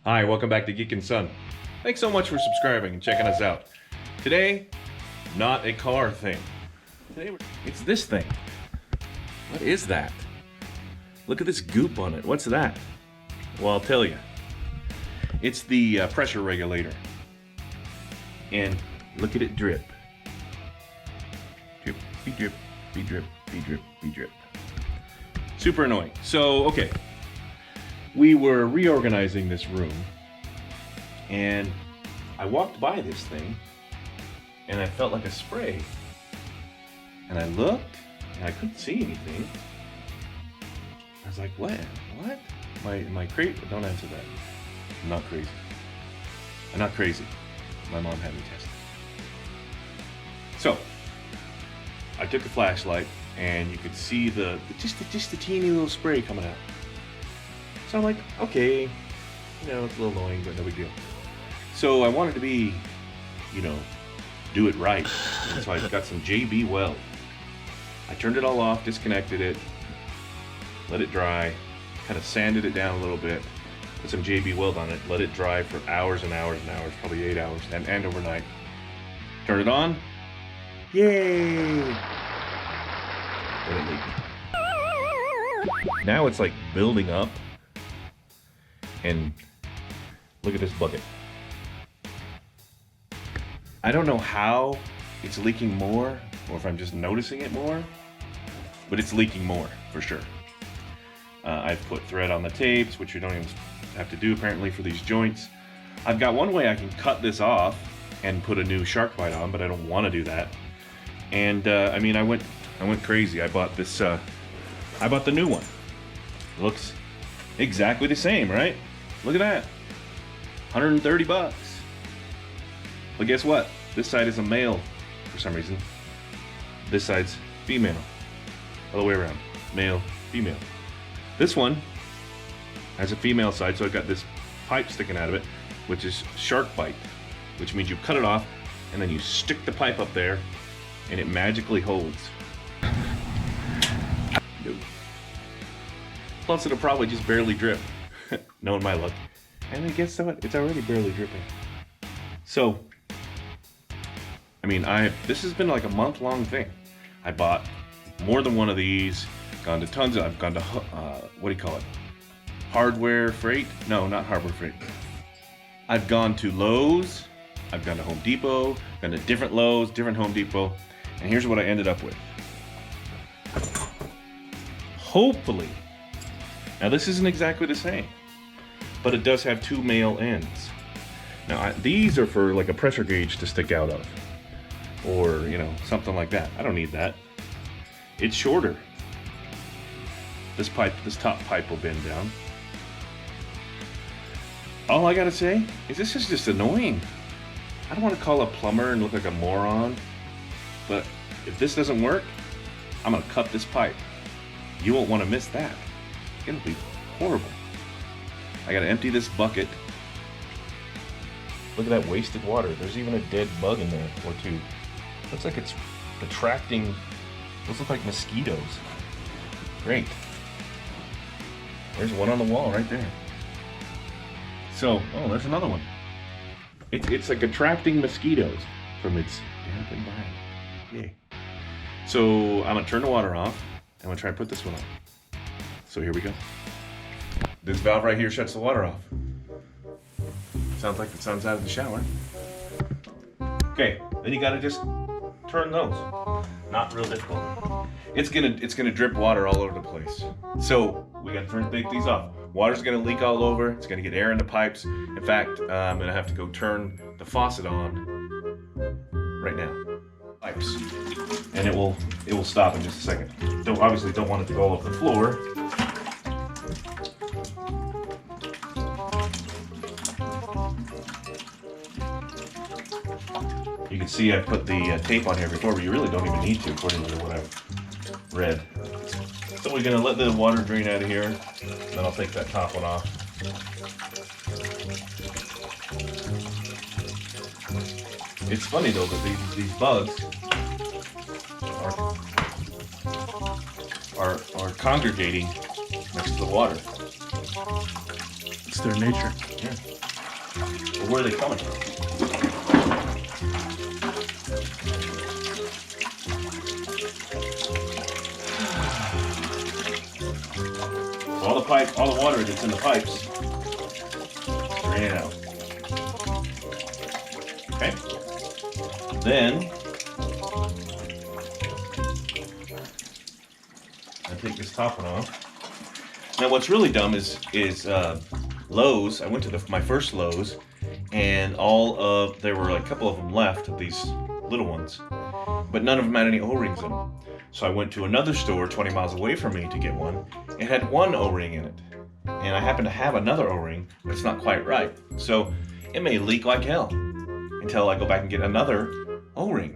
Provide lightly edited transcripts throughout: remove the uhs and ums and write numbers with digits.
Hi, welcome back to Geek and Son. Thanks so much for subscribing and checking us out. Today, not a car thing. Today, it's this thing. What is that? Look at this goop on it. What's that? Well, I'll tell you. It's the pressure regulator. And look at it drip. Drip, be drip, be drip, be drip, be drip. Super annoying. So, okay. We were reorganizing this room, and I walked by this thing, and I felt like a spray. And I looked, and I couldn't see anything. I was like, what? My crate? Don't answer that. I'm not crazy. I'm not crazy. My mom had me tested. So, I took a flashlight, and you could see just the teeny little spray coming out. So I'm like, okay, it's a little annoying, but no big deal. So I wanted to be, do it right. And so I got some JB weld. I turned it all off, disconnected it, let it dry, kind of sanded it down a little bit, put some JB weld on it, let it dry for hours and hours and hours, probably 8 hours, and overnight. Turn it on. Yay! Then it leaked. Now it's like building up. And look at this bucket. I don't know how it's leaking more, or if I'm just noticing it more, but it's leaking more for sure. I've put thread on the tapes, which you don't even have to do apparently for these joints. I've got one way I can cut this off and put a new shark bite on, but I don't want to do that. And I went crazy. I bought this. I bought the new one. Looks exactly the same, right? Look at that, 130 bucks. But guess what? This side is a male for some reason. This side's female. Other way around, male, female. This one has a female side, so I've got this pipe sticking out of it, which is shark bite, which means you cut it off and then you stick the pipe up there and it magically holds. Nope. Plus it'll probably just barely drip. Knowing my luck. And then guess what? It's already barely dripping. So, this has been like a month-long thing. I bought more than one of these. I've gone to what do you call it? Hardware freight? No, not hardware freight. I've gone to Lowe's. I've gone to Home Depot. Gone to different Lowe's, different Home Depot. And here's what I ended up with. Hopefully. Now this isn't exactly the same, but it does have two male ends. Now these are for like a pressure gauge to stick out of, or something like that. I don't need that. It's shorter. This top pipe will bend down. All I gotta say is this is just annoying. I don't want to call a plumber and look like a moron, but if this doesn't work, I'm gonna cut this pipe. You won't want to miss that. It'll be horrible. I gotta empty this bucket. Look at that wasted water. There's even a dead bug in there, or two. Looks like it's attracting, those look like mosquitoes. Great. There's one on the wall right there. So, there's another one. It's like attracting mosquitoes from its damp environment. Yay. So I'm gonna turn the water off. I'm gonna try and put this one on. So here we go. This valve right here shuts the water off. Sounds like the sun's out of the shower. Okay, then you gotta just turn those. Not real difficult. It's gonna drip water all over the place. So we gotta take these off. Water's gonna leak all over. It's gonna get air in the pipes. In fact, I'm gonna have to go turn the faucet on right now. Pipes, and it will stop in just a second. Obviously don't want it to go off the floor. You can see I put the tape on here before, but you really don't even need to, according to what I've read. So we're gonna let the water drain out of here, then I'll take that top one off. It's funny though that these bugs are congregating next to the water. It's their nature. Yeah. Well, where are they coming from? All the water that's in the pipes, drain it out. Okay. Then I take this top one off. Now, what's really dumb is Lowe's. I went to my first Lowe's, and there were a couple of them left of these little ones, but none of them had any O-rings in them. So I went to another store 20 miles away from me to get one. It had one O-ring in it, and I happen to have another O-ring, but it's not quite right. So it may leak like hell until I go back and get another O-ring,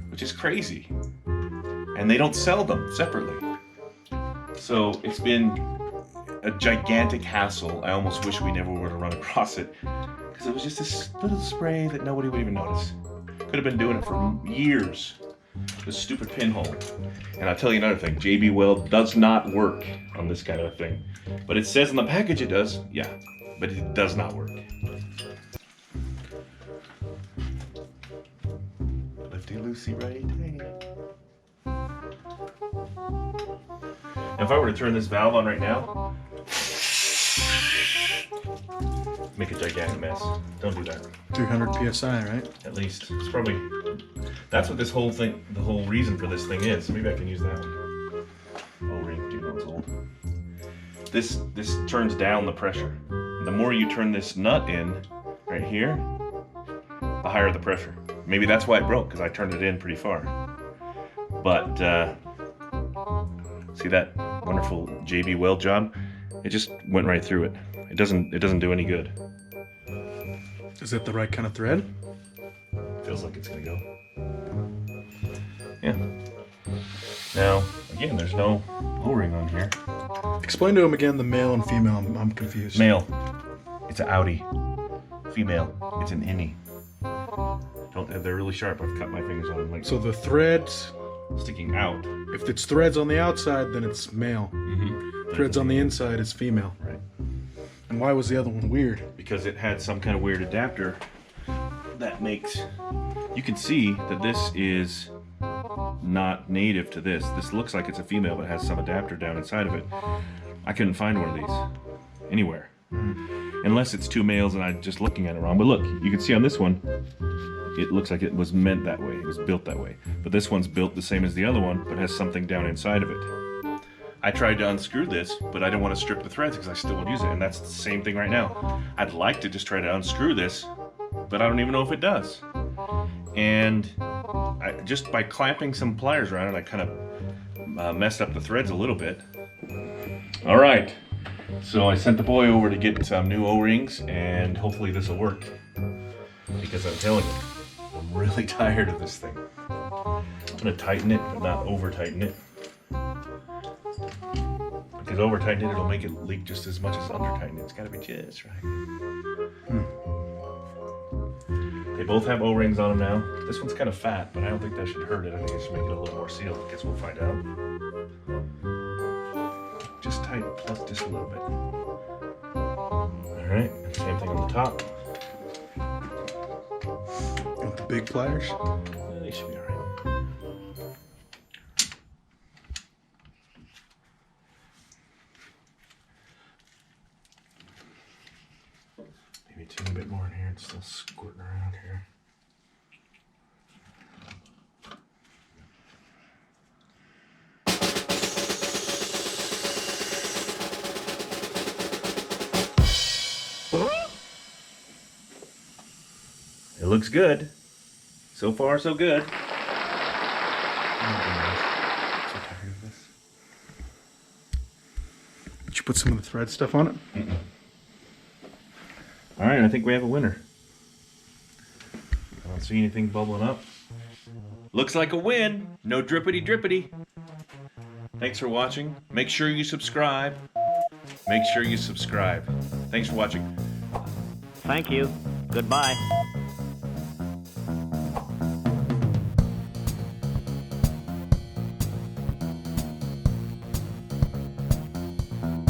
which is crazy. And they don't sell them separately. So it's been a gigantic hassle. I almost wish we never would have run across it, because it was just this little spray that nobody would even notice. Could have been doing it for years. This stupid pinhole. And I'll tell you another thing, JB Weld does not work on this kind of a thing. But it says in the package it does, yeah, but it does not work. Lifty loosey, righty tighty. Now, if I were to turn this valve on right now, make a gigantic mess. Don't do that. 300 psi, right? At least. It's probably, that's what this whole thing, the whole reason for this thing is. Maybe I can use that one. O-ring, 2 months old. This turns down the pressure. The more you turn this nut in, right here, the higher the pressure. Maybe that's why it broke, because I turned it in pretty far. But, see that wonderful JB Weld job? It just went right through it. It doesn't do any good. Is it the right kind of thread? Feels like it's gonna go. Yeah. Now, again, there's no O-ring on here. Explain to him again the male and female. I'm confused. Male, it's an Audi. Female, it's an innie. They're really sharp. I've cut my fingers on them. Like so the threads sticking out. If it's threads on the outside, then it's male. Mm-hmm. Threads on the inside is female. Right. And why was the other one weird? Because it had some kind of weird adapter that makes... You can see that this is not native to this. This looks like it's a female, but has some adapter down inside of it. I couldn't find one of these anywhere. Unless it's 2 males and I'm just looking at it wrong. But look, you can see on this one, it looks like it was meant that way. It was built that way. But this one's built the same as the other one, but has something down inside of it. I tried to unscrew this, but I didn't want to strip the threads because I still would use it. And that's the same thing right now. I'd like to just try to unscrew this, but I don't even know if it does. And just by clamping some pliers around it, I kind of messed up the threads a little bit. All right. So I sent the boy over to get some new O-rings, and hopefully this will work. Because I'm telling you, I'm really tired of this thing. I'm gonna tighten it, but not over tighten it. Because over tighten it, it'll make it leak just as much as under tighten it. It's gotta be just right. They both have O-rings on them now. This one's kind of fat, but I don't think that should hurt it. I think it should make it a little more sealed. I guess we'll find out. Just tighten plus just a little bit. All right, same thing on the top. With the big pliers? Yeah, they should be all right. Maybe a teeny bit more in here. It's still squirting around here. It looks good. So far, so good. So tired of this. Did you put some of the thread stuff on it? Mm-mm. All right, I think we have a winner. I don't see anything bubbling up. Looks like a win. No drippity drippity. Thanks for watching. Make sure you subscribe. Make sure you subscribe. Thanks for watching. Thank you. Goodbye.